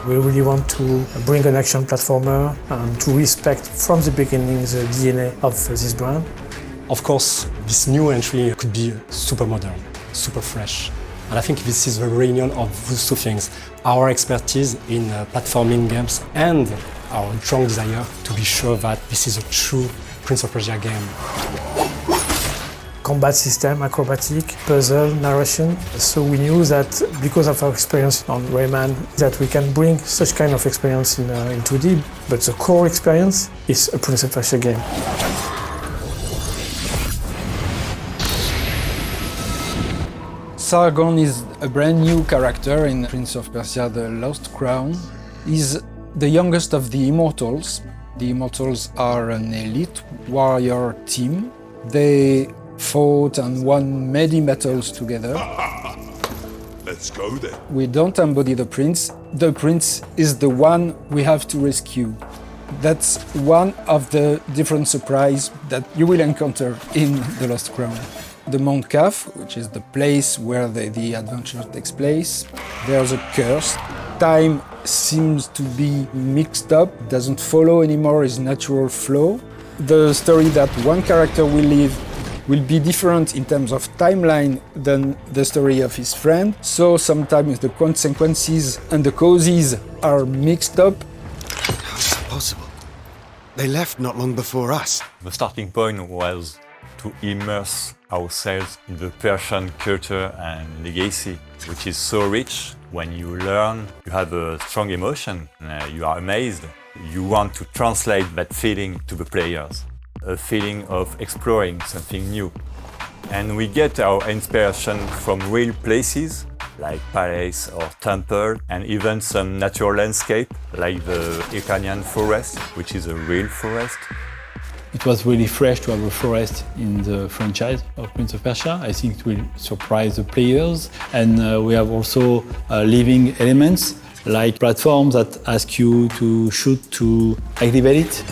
We really want to bring an action platformer and to respect from the beginning the DNA of this brand. Of course, this new entry could be super modern, super fresh. And I think this is the reunion of those two things. Our expertise in platforming games and our strong desire to be sure that this is a true Prince of Persia game. Combat system, acrobatic, puzzle, narration. So we knew that because of our experience on Rayman, that we can bring such kind of experience in 2D, but the core experience is a Prince of Persia game. Sargon is a brand new character in Prince of Persia, The Lost Crown. He's the youngest of the Immortals. The Immortals are an elite warrior team. They fought and won many battles together. Let's go then. We don't embody the prince. The prince is the one we have to rescue. That's one of the different surprises that you will encounter in The Lost Crown. The Mount Kaf, which is the place where the adventure takes place, there's a curse. Time seems to be mixed up, doesn't follow anymore its natural flow. The story that one character will live will be different in terms of timeline than the story of his friend. So sometimes the consequences and the causes are mixed up. How is that possible? They left not long before us. The starting point was to immerse ourselves in the Persian culture and legacy, which is so rich. When you learn, you have a strong emotion, you are amazed. You want to translate that feeling to the players, a feeling of exploring something new. And we get our inspiration from real places, like palace or temple, and even some natural landscape, like the Iranian forest, which is a real forest. It was really fresh to have a forest in the franchise of Prince of Persia. I think it will surprise the players. And we have also living elements like platforms that ask you to shoot to activate it.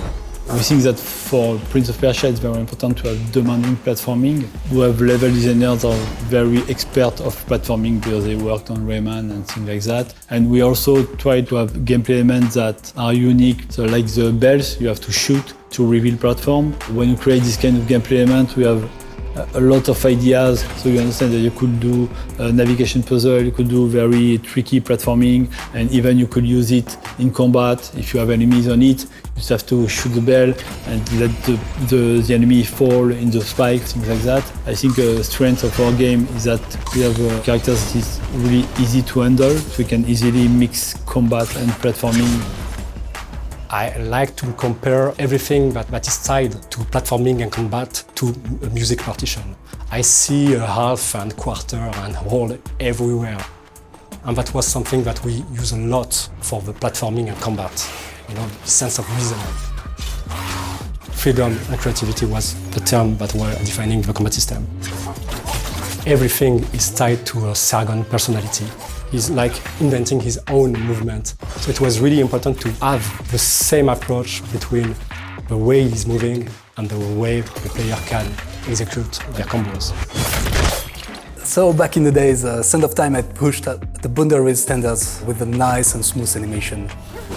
We think that for Prince of Persia it's very important to have demanding platforming. We have level designers that are very expert of platforming because they worked on Rayman and things like that. And we also try to have gameplay elements that are unique. So like the bells, you have to shoot to reveal platform. When you create this kind of gameplay element, we have a lot of ideas, so you understand that you could do a navigation puzzle, you could do very tricky platforming, and even you could use it in combat. If you have enemies on it, you just have to shoot the bell and let the enemy fall in the spike, things like that. I think the strength of our game is that we have characters that is really easy to handle, so we can easily mix combat and platforming. I like to compare everything that is tied to platforming and combat to a music partition. I see a half and quarter and whole everywhere. And that was something that we use a lot for the platforming and combat. You know, the sense of rhythm. Freedom and creativity was the term that were defining the combat system. Everything is tied to a Sargon personality. He's like inventing his own movement. So it was really important to have the same approach between the way he's moving and the way the player can execute their combos. So back in the days, Sand of Time had pushed the boundaries standards with a nice and smooth animation.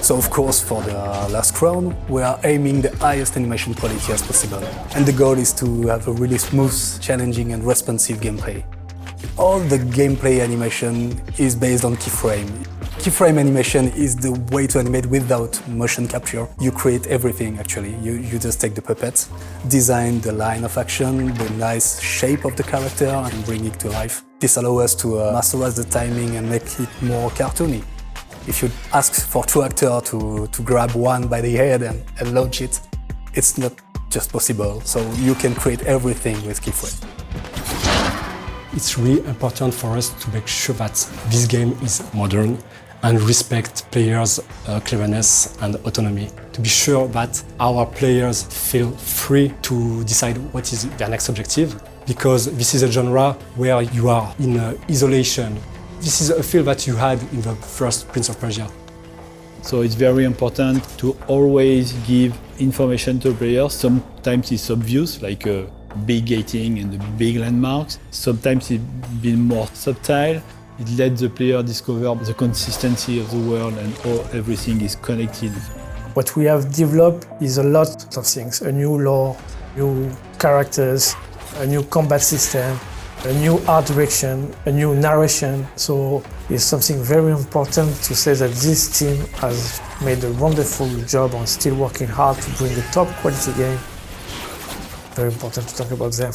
So of course for the Last Crown, we are aiming the highest animation quality as possible. And the goal is to have a really smooth, challenging and responsive gameplay. All the gameplay animation is based on keyframe. Keyframe animation is the way to animate without motion capture. You create everything actually. You just take the puppet, design the line of action, the nice shape of the character and bring it to life. This allows us to masterize the timing and make it more cartoony. If you ask for two actors to grab one by the head and launch it, it's not just possible. So you can create everything with keyframe. It's really important for us to make sure that this game is modern and respect players' cleverness and autonomy. To be sure that our players feel free to decide what is their next objective, because this is a genre where you are in isolation. This is a feel that you had in the first Prince of Persia. So it's very important to always give information to players. Sometimes it's obvious, like big gating and the big landmarks. Sometimes it's been more subtle. It lets the player discover the consistency of the world and how everything is connected. What we have developed is a lot of things, a new lore, new characters, a new combat system, a new art direction, a new narration. So it's something very important to say that this team has made a wonderful job on still working hard to bring a top quality game. Very important to talk about them.